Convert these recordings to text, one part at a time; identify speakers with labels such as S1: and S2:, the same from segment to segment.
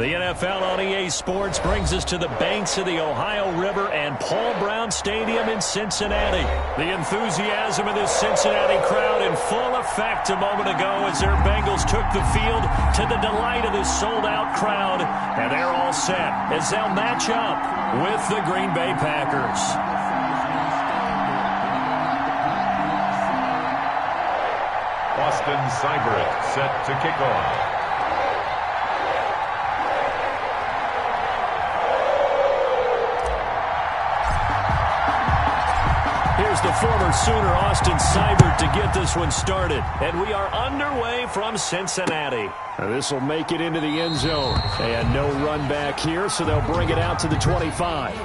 S1: The NFL on EA Sports brings us to the banks of the Ohio River and Paul Brown Stadium in Cincinnati. The enthusiasm of this Cincinnati crowd in full effect a moment ago as their Bengals took the field to the delight of this sold-out crowd. And they're all set as they'll match up with the Green Bay Packers.
S2: Austin Seibert set to kick off.
S1: Here's the former Sooner, Austin Seibert, to get this one started. And we are underway from Cincinnati. This will make it into the end zone. They had no run back here, so they'll bring it out to the 25.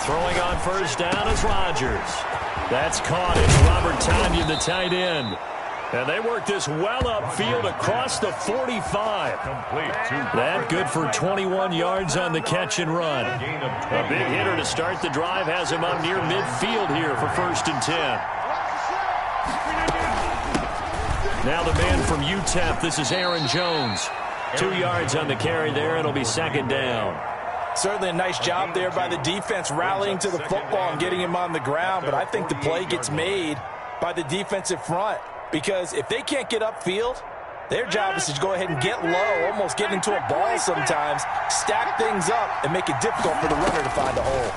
S1: Throwing on first down is Rodgers. That's caught. It's Robert Tonyan, the tight end. And they work this well upfield across the 45. That good for 21 yards on the catch and run. A big hitter to start the drive has him up near midfield here for 1st and 10. Now the man from UTEP, this is Aaron Jones. 2 yards on the carry there. It'll be 2nd down.
S3: Certainly a nice job there by the defense rallying to the football and getting him on the ground, but I think the play gets made by the defensive front because if they can't get upfield, their job is to go ahead and get low, almost get into a ball sometimes, stack things up, and make it difficult for the runner to find a hole.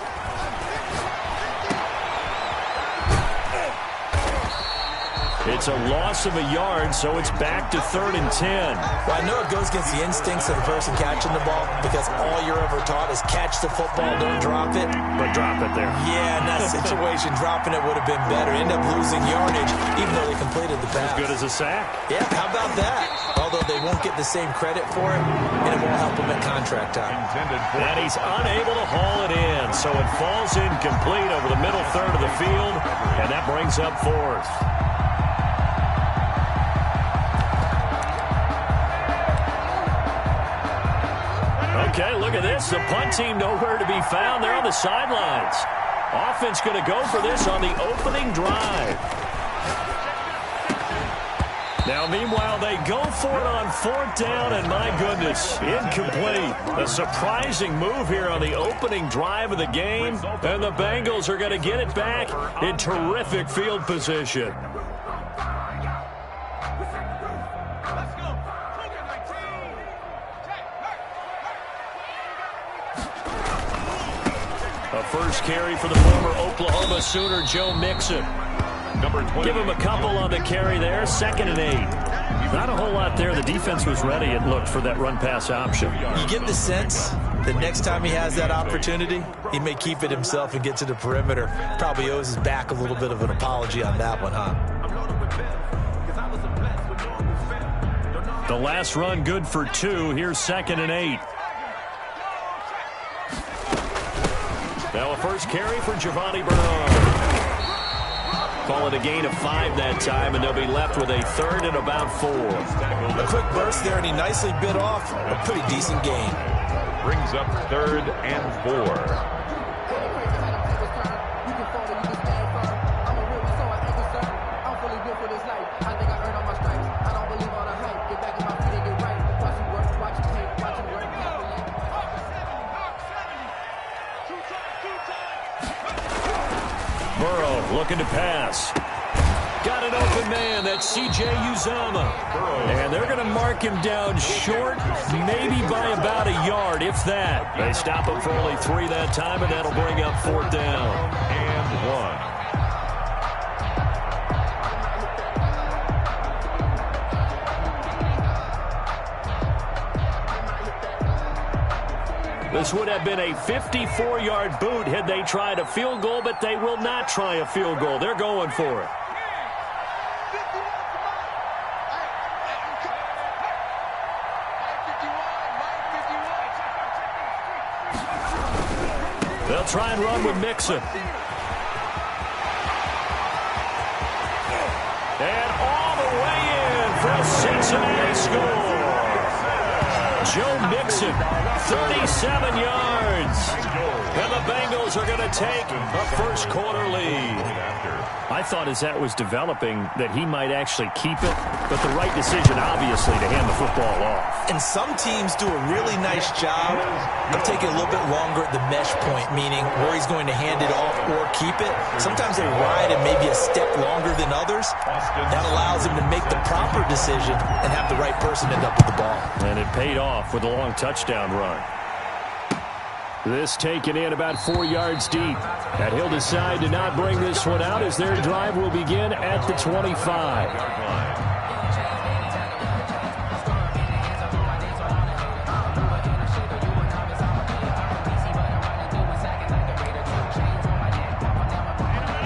S1: It's a loss of a yard, so it's back to 3rd and 10.
S3: Well, I know it goes against the instincts of the person catching the ball because all you're ever taught is catch the football, don't drop it.
S1: But drop it there.
S3: Yeah, in that situation, dropping it would have been better. End up losing yardage, even though they completed the pass.
S1: As good as a sack.
S3: Yeah, how about that? Although they won't get the same credit for it, and it won't help them at contract time.
S1: And he's unable to haul it in, so it falls incomplete over the middle third of the field, and that brings up 4th. Okay, look at this. The punt team nowhere to be found. They're on the sidelines. Offense going to go for this on the opening drive. Now, meanwhile, they go for it on 4th down, and my goodness, incomplete. A surprising move here on the opening drive of the game, and the Bengals are going to get it back in terrific field position. A first carry for the former Oklahoma Sooner, Joe Mixon. Give him a couple on the carry there, 2nd and 8. Not a whole lot there. The defense was ready, it looked, for that run-pass option.
S3: You get the sense that next time he has that opportunity, he may keep it himself and get to the perimeter. Probably owes his back a little bit of an apology on that one, huh?
S1: The last run good for 2. Here's 2nd and 8. Now a first carry for Giovanni Bernard. Call it a gain of 5 that time, and they'll be left with a 3rd and about 4.
S3: A quick burst there, and he nicely bit off a pretty decent gain.
S2: Brings up 3rd and 4.
S1: Burrow looking to pass. Got an open man. That's C.J. Uzomah. And they're going to mark him down short, maybe by about a yard, if that. They stop him for only 3 that time, and that'll bring up 4th down.
S2: And 1.
S1: This would have been a 54-yard boot had they tried a field goal, but they will not try a field goal. They're going for it. They'll try and run with Mixon. And all the way in for a Cincinnati score. Joe Mixon, 37 yards. And the Bengals are going to take a first-quarter lead. I thought as that was developing that he might actually keep it, but the right decision, obviously, to hand the football off.
S3: And some teams do a really nice job of taking a little bit longer at the mesh point, meaning where he's going to hand it off or keep it. Sometimes they ride it maybe a step longer than others. That allows him to make the proper decision and have the right person end up with the ball.
S1: And it paid off with a long touchdown run. This taken in about 4 yards deep. And he'll decide to not bring this one out as their drive will begin at the 25.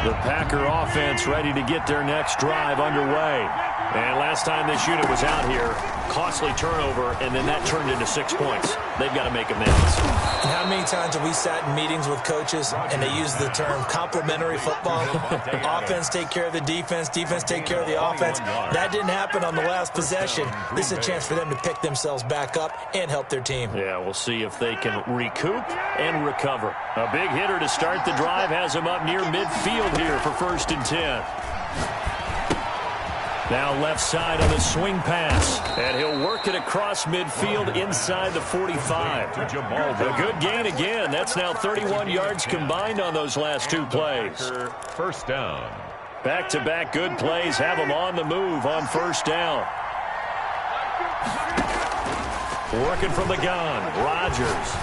S1: The Packer offense ready to get their next drive underway. And last time this unit was out here, costly turnover, and then that turned into 6 points. They've got to make amends.
S3: And how many times have we sat in meetings with coaches and they use the term complementary football? Offense take care of the defense, defense take care of the offense. That didn't happen on the last possession. This is a chance for them to pick themselves back up and help their team.
S1: Yeah, we'll see if they can recoup and recover. A big hitter to start the drive has him up near midfield here for 1st and 10. Now left side on the swing pass. And he'll work it across midfield inside the 45. A good gain again. That's now 31 yards combined on those last 2 plays.
S2: First down.
S1: Back-to-back good plays have them on the move on first down. Working from the gun. Rodgers.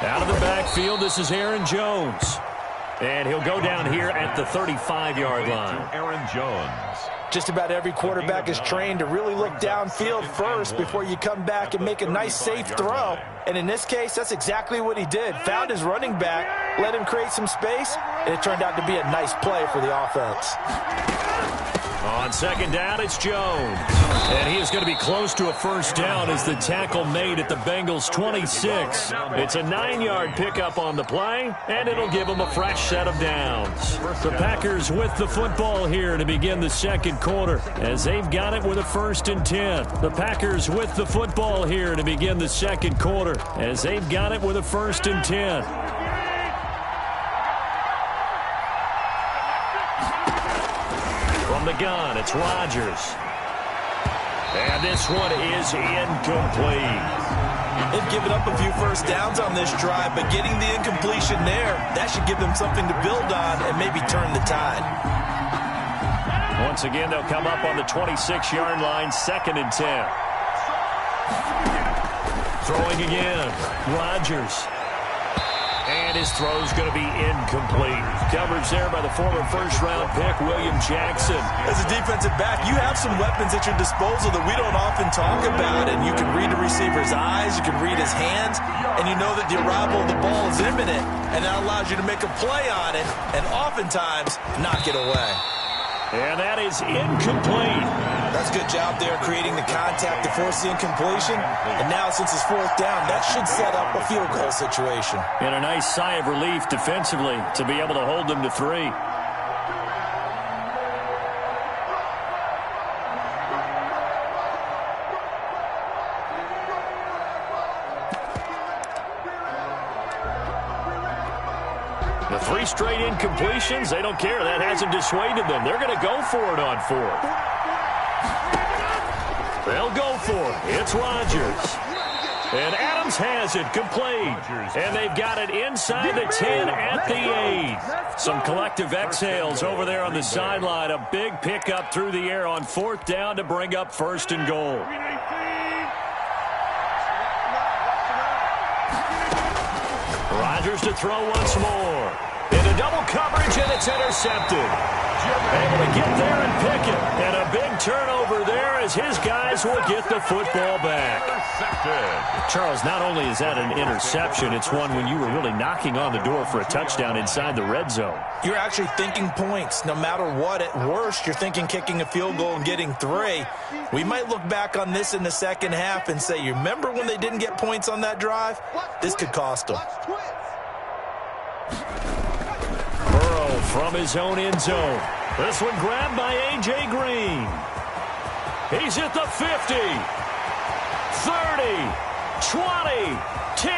S1: Out of the backfield, this is Aaron Jones. And he'll go down here at the 35-yard line.
S2: Aaron Jones.
S3: Just about every quarterback is trained to really look downfield first before you come back and make a nice, safe throw. And in this case, that's exactly what he did. Found his running back, let him create some space, and it turned out to be a nice play for the offense.
S1: On second down, it's Jones. And he is going to be close to a first down as the tackle made at the Bengals' 26. It's a 9-yard pickup on the play, and it'll give them a fresh set of downs. The Packers with the football here to begin the second quarter as they've got it with a 1st and 10. The Packers with the football here to begin the second quarter as they've got it with a 1st and 10. From the gun, it's Rodgers. And this one is incomplete.
S3: They've given up a few first downs on this drive, but getting the incompletion there, that should give them something to build on and maybe turn the tide.
S1: Once again, they'll come up on the 26-yard line, 2nd and 10. Throwing again, Rodgers. And his throw's going to be incomplete. Coverage there by the former first-round pick, William Jackson.
S3: As a defensive back, you have some weapons at your disposal that we don't often talk about, and you can read the receiver's eyes, you can read his hands, and you know that the arrival of the ball is imminent, and that allows you to make a play on it, and oftentimes knock it away.
S1: And that is incomplete.
S3: That's a good job there creating the contact to force the incompletion. And now since it's 4th down, that should set up a field goal situation.
S1: And a nice sigh of relief defensively to be able to hold them to 3. The 3 straight incompletions, they don't care. That hasn't dissuaded them. They're going to go for it on 4th. They'll go for it. It's Rodgers. And Adams has it complete. And they've got it inside the 10 at the 8. Some collective exhales over there on the sideline. A big pickup through the air on 4th down to bring up 1st and goal. Rodgers to throw once more. Into double coverage, and it's intercepted. Able to get there and pick it. And a big turnover there as his guys will get the football back. Charles, not only is that an interception, it's one when you were really knocking on the door for a touchdown inside the red zone.
S3: You're actually thinking points. No matter what, at worst, you're thinking kicking a field goal and getting 3. We might look back on this in the second half and say, you remember when they didn't get points on that drive? This could cost them.
S1: from his own end zone. This one grabbed by A.J. Green. He's at the 50, 30, 20, 10,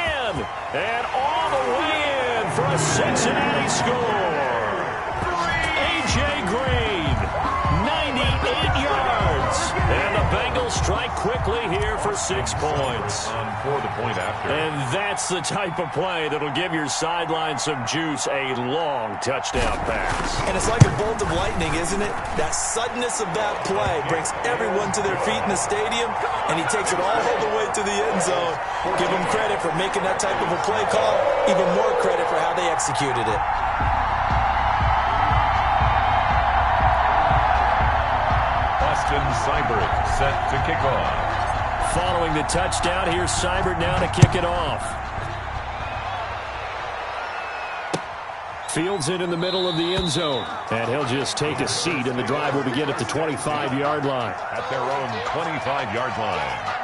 S1: and all the way in for a Cincinnati score. A.J. Green, 98 yards. And the Bengals strike quickly here for 6 points.
S2: For the point after.
S1: And that's the type of play that'll give your sideline some juice, a long touchdown pass.
S3: And it's like a bolt of lightning, isn't it? That suddenness of that play brings everyone to their feet in the stadium, and he takes it all the way to the end zone. Give him credit for making that type of a play call, even more credit for how they executed it.
S2: Seibert set to kick off.
S1: Following the touchdown, here's Seibert now to kick it off. Fields it in the middle of the end zone. And he'll just take a seat, and the drive will begin at the 25-yard line.
S2: At their own 25-yard line.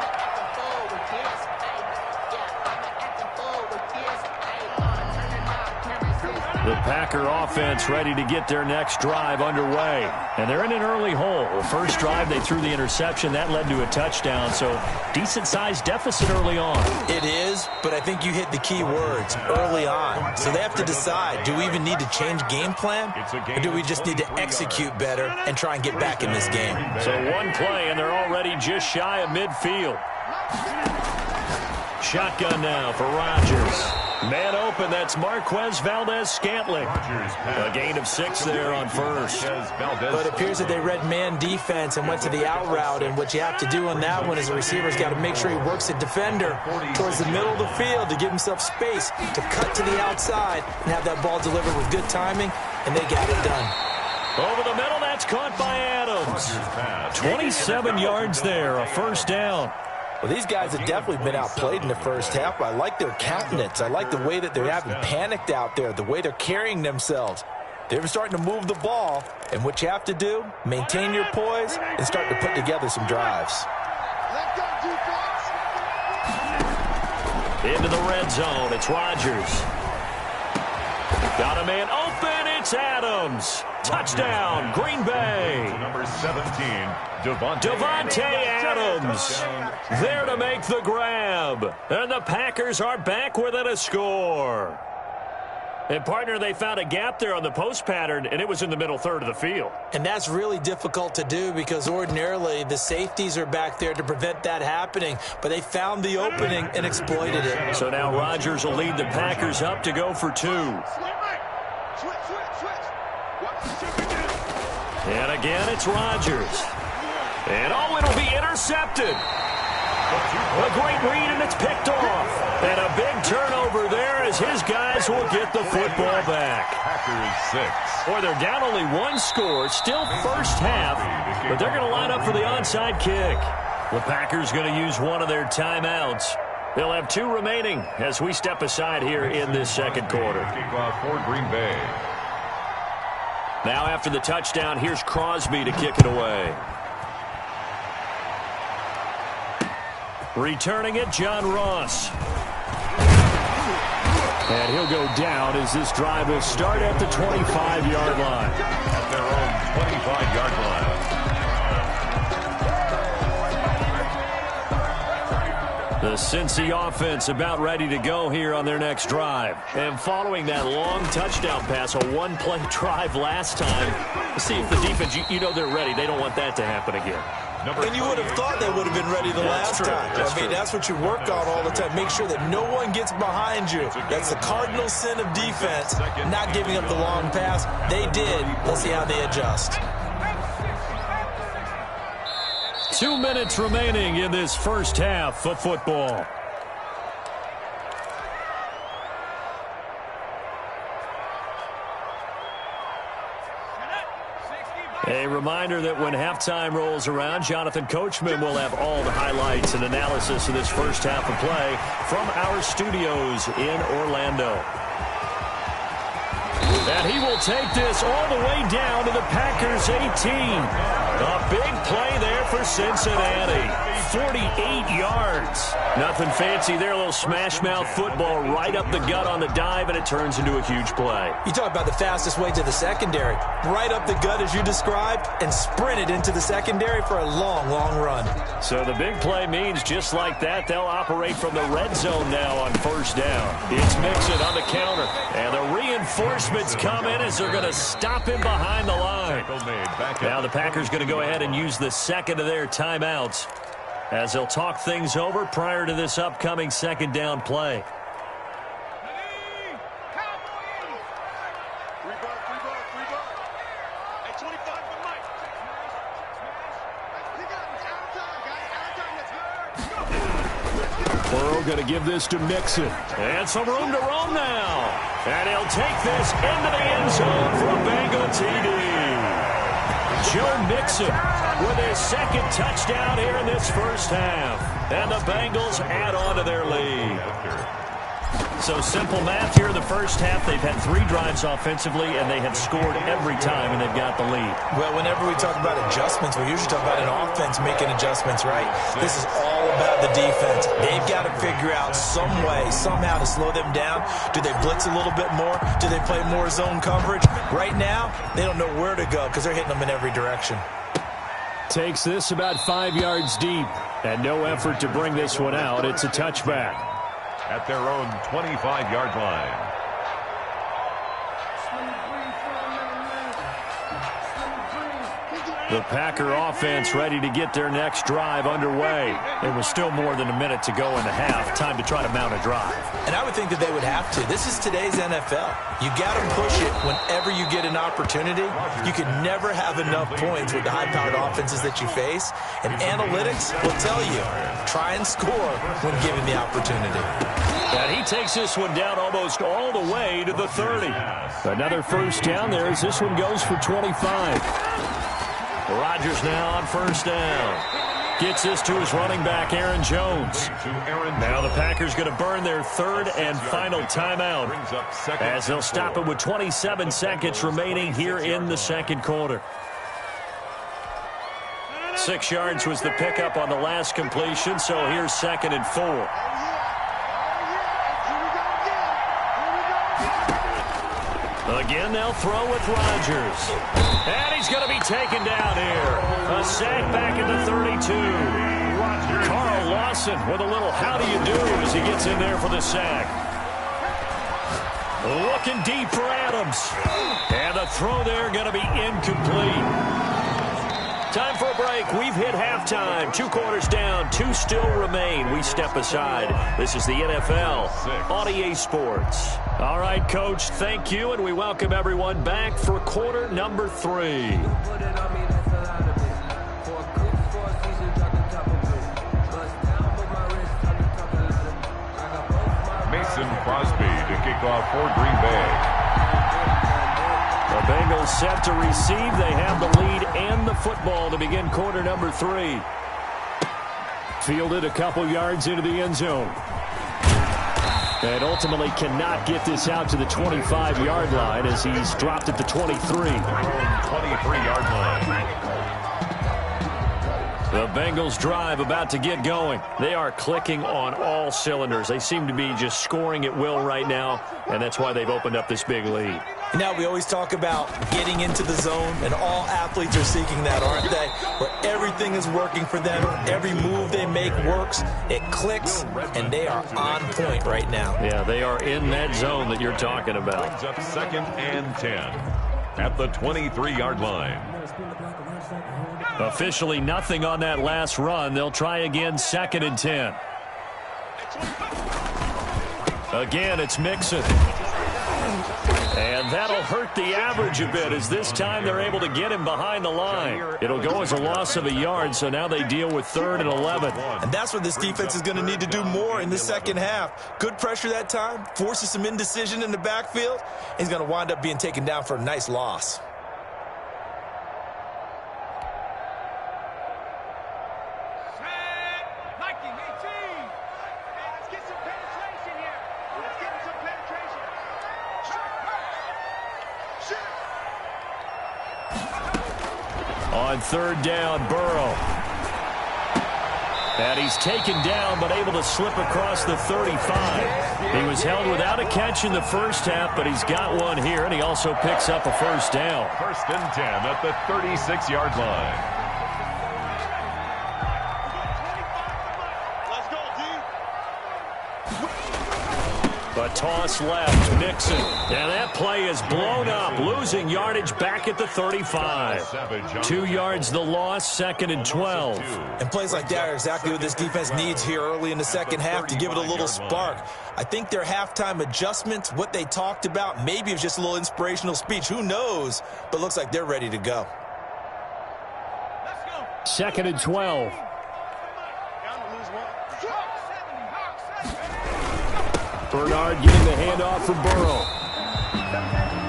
S1: The Packer offense ready to get their next drive underway. And they're in an early hole. First drive, they threw the interception. That led to a touchdown, so decent-sized deficit early on.
S3: It is, but I think you hit the key words, early on. So they have to decide, do we even need to change game plan? Or do we just need to execute better and try and get back in this game?
S1: So one play, and they're already just shy of midfield. Shotgun now for Rodgers. Man open, that's Marquez Valdez-Scantling. A gain of 6 there on first.
S3: But it appears that they read man defense and went to the out route, and what you have to do on that one is the receiver's got to make sure he works the defender towards the middle of the field to give himself space to cut to the outside and have that ball delivered with good timing, and they got it done.
S1: Over the middle, that's caught by Adams. 27 yards there, a first down.
S3: Well, these guys have definitely been outplayed in the first half, but I like their countenance. I like the way that they haven't panicked out there, the way they're carrying themselves. They're starting to move the ball, and what you have to do, maintain your poise and start to put together some drives.
S1: Into the red zone, it's Rodgers. Got a man open, it's Adams. Touchdown, Green Bay.
S2: Number 17,
S1: Devontae Adams there to make the grab. And the Packers are back within a score. And, partner, they found a gap there on the post pattern, and it was in the middle third of the field.
S3: And that's really difficult to do because ordinarily the safeties are back there to prevent that happening. But they found the opening and exploited it.
S1: So now Rodgers will lead the Packers up to go for 2. And again, it's Rodgers. And, oh, it'll be intercepted. A great read, and it's picked off. And a big turnover there as his guys will get the football back.
S2: Packers 6.
S1: Boy, they're down only 1 score. Still first half, but they're going to line up for the onside kick. The Packers going to use one of their timeouts. They'll have 2 remaining as we step aside here in this second quarter.
S2: Kickoff for Green Bay.
S1: Now after the touchdown, here's Crosby to kick it away. Returning it, John Ross. And he'll go down as this drive will start at the 25-yard line.
S2: At their own 25-yard line.
S1: The Cincy offense about ready to go here on their next drive. And following that long touchdown pass, a one-play drive last time, let's see if the defense, you know they're ready. They don't want that to happen again.
S3: And you would have thought they would have been ready the last time. That's what you work on all the time. Make sure that no one gets behind you. That's the cardinal sin of defense, not giving up the long pass. They did. Let's see how they adjust.
S1: 2 minutes remaining in this first half of football. A reminder that when halftime rolls around, Jonathan Coachman will have all the highlights and analysis of this first half of play from our studios in Orlando. And he will take this all the way down to the Packers 18. A big play there for Cincinnati. 48 yards. Nothing fancy there. A little smash-mouth football right up the gut on the dive, and it turns into a huge play.
S3: You talk about the fastest way to the secondary. Right up the gut as you described and sprinted into the secondary for a long, long run.
S1: So the big play means just like that, they'll operate from the red zone now on first down. It's Mixon on the counter. And the reinforcements come in as they're going to stop him behind the line. Now the Packers going to go ahead and use the second of their timeouts as they'll talk things over prior to this upcoming second down play. Going to give this to Mixon. And some room to roam now. And he'll take this into the end zone for a Bengal TD. Joe Mixon with his second touchdown here in this first half. And the Bengals add on to their lead. So simple math here in the first half. They've had 3 drives offensively, and they have scored every time, and they've got the lead.
S3: Well, whenever we talk about adjustments, we usually talk about an offense making adjustments, right? This is all about the defense. They've got to figure out some way, somehow to slow them down. Do they blitz a little bit more? Do they play more zone coverage? Right now, they don't know where to go because they're hitting them in every direction.
S1: Takes this about 5 yards deep, and no effort to bring this one out. It's a touchback.
S2: At their own 25-yard line.
S1: The Packer offense ready to get their next drive underway. There was still more than a minute to go in the half. Time to try to mount a drive.
S3: And I would think that they would have to. This is today's NFL. You got to push it whenever you get an opportunity. You can never have enough points with the high-powered offenses that you face. And analytics will tell you, try and score when given the opportunity.
S1: And he takes this one down almost all the way to the 30. Another first down there as this one goes for 25. Rodgers now on first down. Gets this to his running back, Aaron Jones. Now the Packers going to burn their third and final timeout as they'll stop it with 27 seconds remaining here in the second quarter. 6 yards was the pickup on the last completion, so here's 2nd and 4. Again, they'll throw with Rodgers. And he's going to be taken down here. A sack back at the 32. Carl Lawson with a little how do you do as he gets in there for the sack. Looking deep for Adams. And the throw there going to be incomplete. Time for a break. We've hit halftime. 2 quarters down. 2 still remain. We step aside. This is the NFL on EA Sports. All right, Coach, thank you, and we welcome everyone back for quarter number 3.
S2: Mason Crosby to kick off for Green Bay.
S1: The Bengals set to receive. They have the lead and the football to begin quarter number 3. Fielded a couple yards into the end zone. And ultimately cannot get this out to the 25-yard line as he's dropped at the 23.
S2: 23-yard line.
S1: The Bengals drive about to get going. They are clicking on all cylinders. They seem to be just scoring at will right now, and that's why they've opened up this big lead.
S3: Now, we always talk about getting into the zone, and all athletes are seeking that, aren't they? Where everything is working for them, every move they make works, it clicks, and they are on point right now.
S1: Yeah, they are in that zone that you're talking about.
S2: Brings up 2nd and 10 at the 23-yard line.
S1: Officially nothing on that last run. They'll try again, 2nd and 10. Again, it's Mixon. And that'll hurt the average a bit as this time they're able to get him behind the line. It'll go as a loss of a yard, so now they deal with 3rd and 11.
S3: And that's what this defense is going to need to do more in the second half. Good pressure that time, forces some indecision in the backfield. He's going to wind up being taken down for a nice loss.
S1: On third down, Burrow. And he's taken down, but able to slip across the 35. He was held without a catch in the first half, but he's got one here, and he also picks up a first down.
S2: First and 10 at the 36-yard line.
S1: A toss left, Nixon. And that play is blown up, losing yardage back at the 35. 2 yards the loss, 2nd and 12.
S3: And plays like that are exactly what this defense needs here early in the second half to give it a little spark. I think their halftime adjustment, what they talked about, maybe it was just a little inspirational speech. Who knows? But looks like they're ready to go.
S1: 2nd and 12. Bernard getting the handoff for Burrow.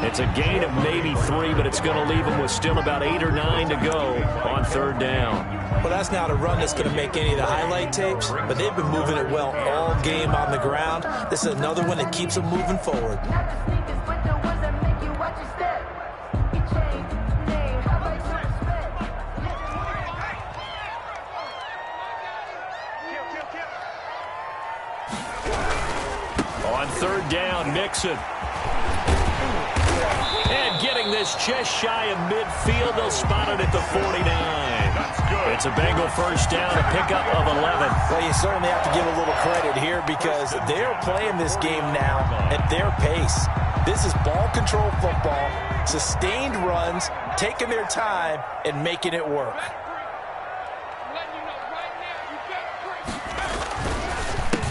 S1: It's a gain of maybe 3, but it's going to leave him with still about 8 or 9 to go on third down.
S3: Well, that's not a run that's going to make any of the highlight tapes, but they've been moving it well all game on the ground. This is another one that keeps them moving forward.
S1: On third down, Nixon. And getting this just shy of midfield. They'll spot it at the 49. It's a Bengal first down, a pickup of 11.
S3: Well, you certainly have to give a little credit here because they're playing this game now at their pace. This is ball control football, sustained runs, taking their time and making it work.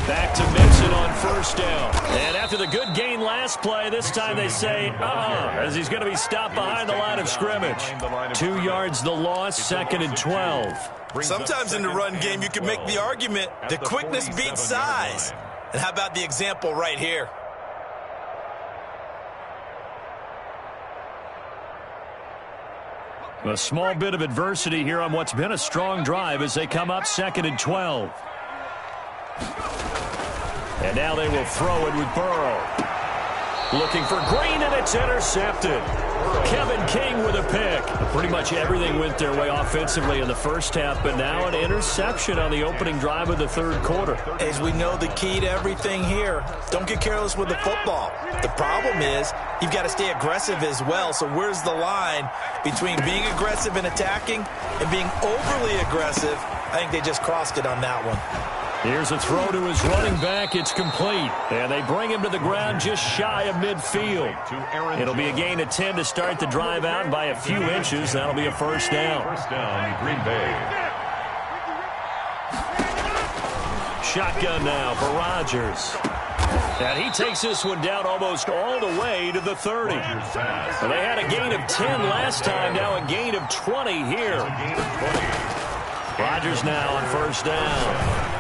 S1: Back to Mixon on first down. And after the good gain last play, this time they say, as he's going to be stopped behind the line of scrimmage. 2 yards the loss, 2nd and 12.
S3: Sometimes in the run game, you can make the argument that quickness beats size. And how about the example right here?
S1: A small bit of adversity here on what's been a strong drive as they come up 2nd and 12. And now they will throw it with Burrow. Looking for Green, and it's intercepted. Kevin King with a pick. Pretty much everything went their way offensively in the first half, but now an interception on the opening drive of the third quarter.
S3: As we know, the key to everything here, don't get careless with the football. The problem is you've got to stay aggressive as well. So where's the line between being aggressive and attacking and being overly aggressive? I think they just crossed it on that one.
S1: Here's a throw to his running back. It's complete. And they bring him to the ground just shy of midfield. It'll be a gain of 10 to start the drive out by a few inches. That'll be a first down.
S2: First down, Green Bay.
S1: Shotgun now for Rodgers. And he takes this one down almost all the way to the 30. Well, they had a gain of 10 last time, now a gain of 20 here. Rodgers now on first down.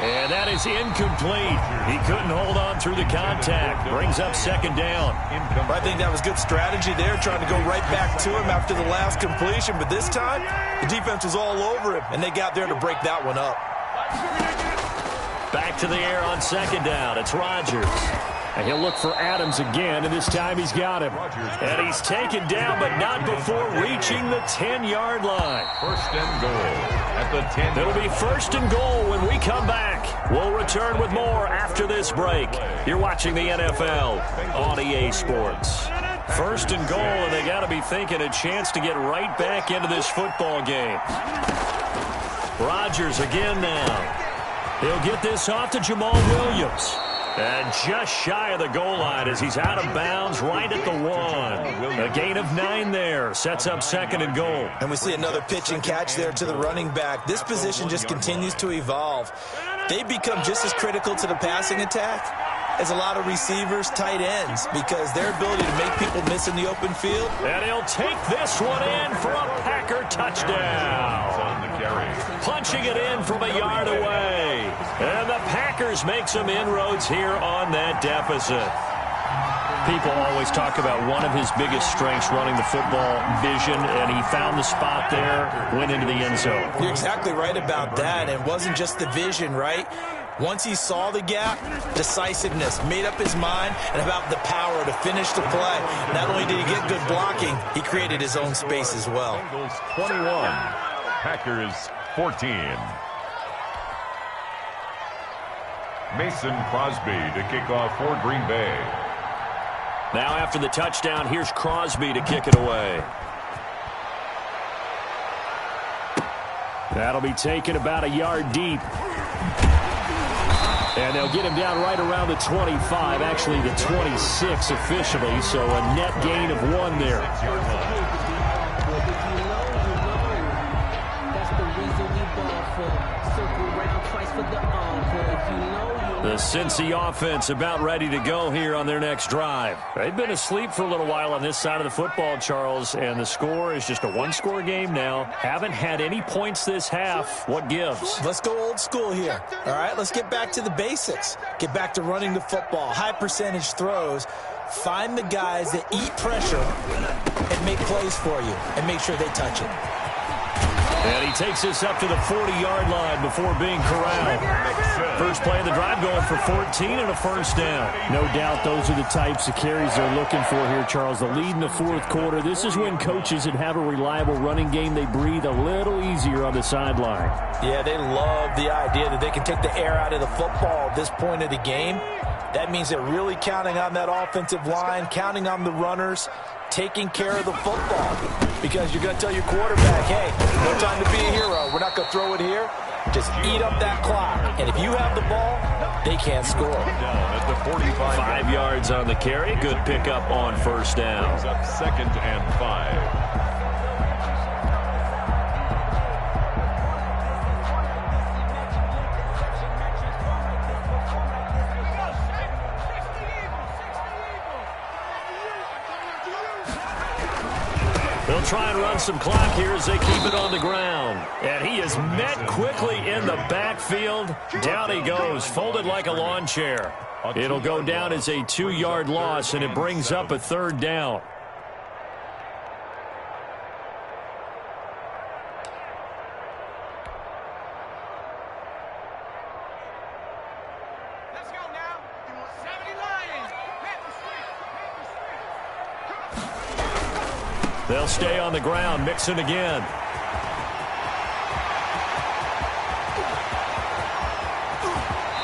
S1: And that is incomplete. He couldn't hold on through the contact. Brings up second down.
S3: I think that was good strategy there, trying to go right back to him after the last completion. But this time, the defense was all over him, and they got there to break that one up.
S1: Back to the air on second down. It's Rodgers. And he'll look for Adams again, and this time he's got him. And he's taken down, but not before reaching the 10-yard line.
S2: First and goal at the 10.
S1: It'll be first and goal when we come back. We'll return with more after this break. You're watching the NFL on EA Sports. First and goal, and they got to be thinking a chance to get right back into this football game. Rodgers again now. He'll get this off to Jamal Williams. And just shy of the goal line as he's out of bounds right at the 1. A gain of 9 there. Sets up second and goal.
S3: And we see another pitch and catch there to the running back. This position just continues to evolve. They become just as critical to the passing attack as a lot of receivers, tight ends, because their ability to make people miss in the open field.
S1: And he'll take this one in for a Packer touchdown. Punching it in from a yard away. And the Packers make some inroads here on that deficit. People always talk about one of his biggest strengths running the football, vision, and he found the spot there, went into the end zone.
S3: You're exactly right about that. It wasn't just the vision, right? Once he saw the gap, decisiveness, made up his mind, and about the power to finish the play. Not only did he get good blocking, he created his own space as well.
S2: Bengals 21, Packers 14. Mason Crosby to kick off for Green Bay.
S1: Now after the touchdown, here's Crosby to kick it away. That'll be taken about a yard deep. And they'll get him down right around the 25, actually the 26 officially, so a net gain of 1 there. The Cincy offense about ready to go here on their next drive. They've been asleep for a little while on this side of the football, Charles, and the score is just a one-score game now. Haven't had any points this half. What gives?
S3: Let's go old school here. All right, let's get back to the basics. Get back to running the football, high percentage throws. Find the guys that eat pressure and make plays for you and make sure they touch it.
S1: And he takes this up to the 40-yard line before being corralled. First play of the drive going for 14 and a first down.
S4: No doubt those are the types of carries they're looking for here, Charles. The lead in the fourth quarter. This is when coaches that have a reliable running game, they breathe a little easier on the sideline.
S3: Yeah, they love the idea that they can take the air out of the football at this point of the game. That means they're really counting on that offensive line, counting on the runners, taking care of the football. Because you're going to tell your quarterback, hey, no time to be a hero. We're not going to throw it here. Just eat up that clock. And if you have the ball, they can't score.
S2: Down at the 45.
S1: 5 yards on the carry. Good pickup on first down.
S2: Up 2nd and 5.
S1: They'll try and run some clock here as they keep it on the ground. And he is met quickly in the backfield. Down he goes, folded like a lawn chair. It'll go down as a 2-yard loss, and it brings up a third down. They'll stay on the ground. Mixon again.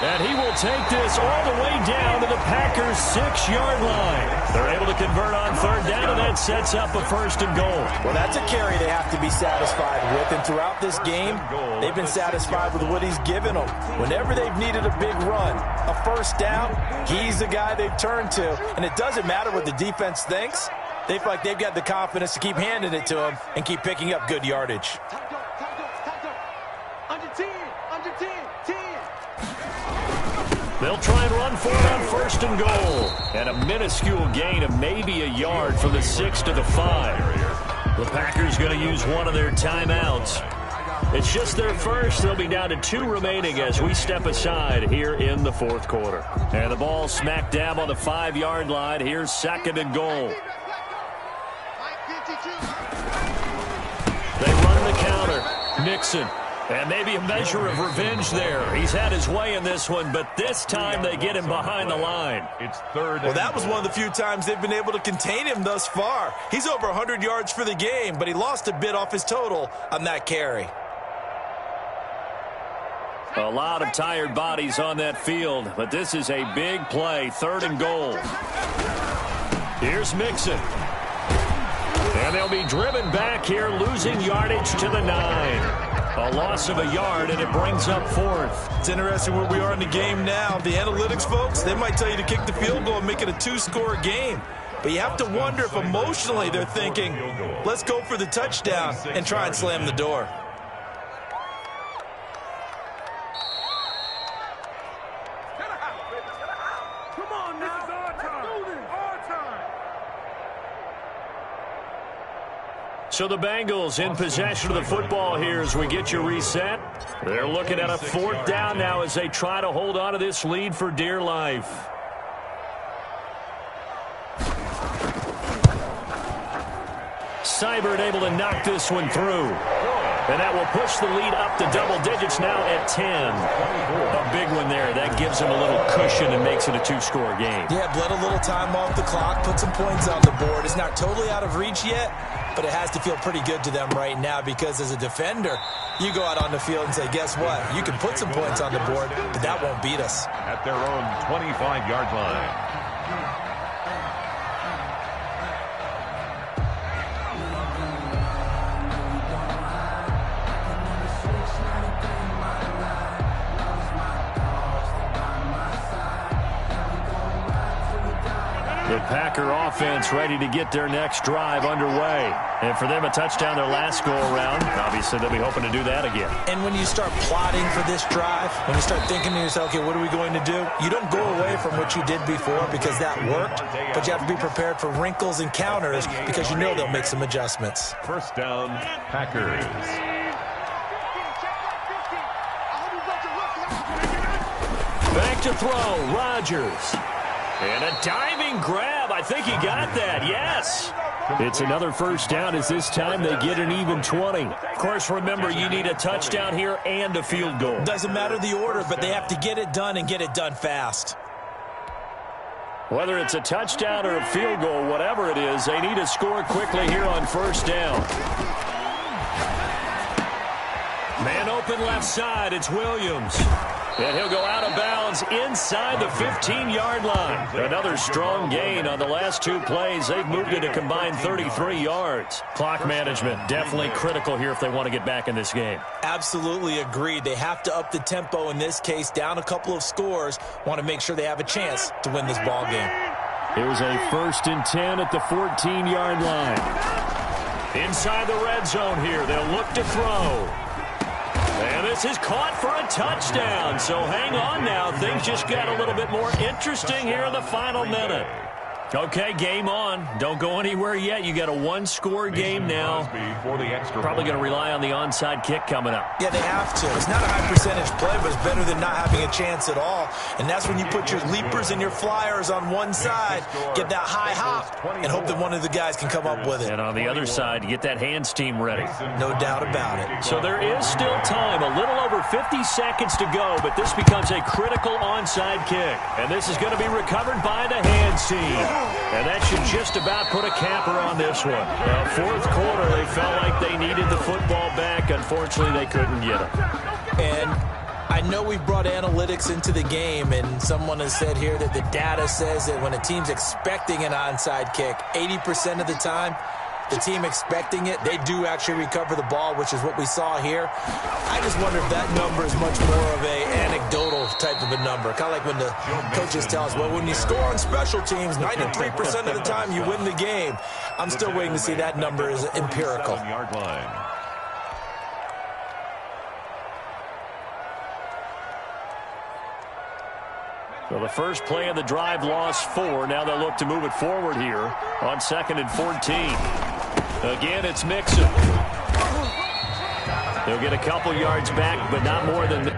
S1: And he will take this all the way down to the Packers' 6-yard line. They're able to convert on third down, and that sets up a first and goal.
S3: Well, that's a carry they have to be satisfied with. And throughout this game, they've been satisfied with what he's given them. Whenever they've needed a big run, a first down, he's the guy they've turned to. And it doesn't matter what the defense thinks. They feel like they've got the confidence to keep handing it to him and keep picking up good yardage.
S5: Under 10, under 10, 10.
S1: They'll try and run for it on first and goal. And a minuscule gain of maybe a yard from the 6 to the 5. The Packers going to use one of their timeouts. It's just their first. They'll be down to 2 remaining as we step aside here in the fourth quarter. And the ball smack dab on the 5-yard line. Here's 2nd and goal. They run the counter. Mixon. And maybe a measure of revenge there. He's had his way in this one, but this time they get him behind the line.
S2: It's 3rd.
S3: Well, that was one of the few times they've been able to contain him thus far. He's over 100 yards for the game, but he lost a bit off his total on that carry.
S1: A lot of tired bodies on that field, but this is a big play. 3rd and goal. Here's Mixon. And they'll be driven back here, losing yardage to the 9. A loss of a yard, and it brings up 4th.
S3: It's interesting where we are in the game now. The analytics folks, they might tell you to kick the field goal and make it a 2-score game. But you have to wonder if emotionally they're thinking, let's go for the touchdown and try and slam the door.
S5: Come on now. This is our time. Our time.
S1: So the Bengals in possession of the football here as we get you reset. They're looking at a 4th down now as they try to hold on to this lead for dear life. Seibert able to knock this one through. And that will push the lead up to double digits now at 10. A big one there. That gives them a little cushion and makes it a two-score game.
S3: Yeah, bled a little time off the clock, put some points on the board. It's not totally out of reach yet, but it has to feel pretty good to them right now because as a defender, you go out on the field and say, guess what? You can put some points on the board, but that won't beat us.
S2: At their own 25-yard line.
S1: The Packer offense ready to get their next drive underway. And for them, a touchdown their last go-around. Obviously, they'll be hoping to do that again.
S3: And when you start plotting for this drive, when you start thinking to yourself, okay, what are we going to do? You don't go away from what you did before because that worked, but you have to be prepared for wrinkles and counters because you know they'll make some adjustments.
S2: First down, Packers.
S1: Back to throw, Rodgers. And a diving grab. I think he got that, yes.
S4: It's another first down as this time they get an even 20.
S1: Of course, remember, you need a touchdown here and a field goal.
S3: Doesn't matter the order, but they have to get it done and get it done fast.
S1: Whether it's a touchdown or a field goal, whatever it is, they need to score quickly here on first down. Man open left side, it's Williams. And he'll go out of bounds inside the 15-yard line. Another strong gain on the last two plays. They've moved it a combined 33 yards. Clock management definitely critical here if they want to get back in this game.
S3: Absolutely agreed. They have to up the tempo in this case, down a couple of scores. Want to make sure they have a chance to win this ball game.
S4: Here's a 1st and 10 at the 14-yard line.
S1: Inside the red zone here. They'll look to throw. And this is caught for a touchdown. So hang on now. Things just got a little bit more interesting here in the final minute. Okay, game on. Don't go anywhere yet. You got a one-score game now. Probably going to rely on the onside kick coming up.
S3: Yeah, they have to. It's not a high-percentage play, but it's better than not having a chance at all. And that's when you put your leapers and your flyers on one side, get that high hop, and hope that one of the guys can come up with it.
S1: And on the other side, get that hands team ready.
S3: No doubt about it.
S1: So there is still time. A little over 50 seconds to go, but this becomes a critical onside kick. And this is going to be recovered by the hands team. And that should just about put a capper on this one. Fourth quarter, they felt like they needed the football back. Unfortunately, they couldn't get it.
S3: And I know we've brought analytics into the game, and someone has said here that the data says that when a team's expecting an onside kick, 80% of the time, the team expecting it, they do actually recover the ball, which is what we saw here. I just wonder if that number is much more of a anecdotal type of a number. Kind of like when the coaches tell us, well, when you score on special teams, 93% of the time you win the game. I'm still waiting to see that number is empirical.
S1: So the first play of the drive lost 4. Now they'll look to move it forward here on 2nd and 14. Again, it's Mixon. They'll get a couple yards back, but not more than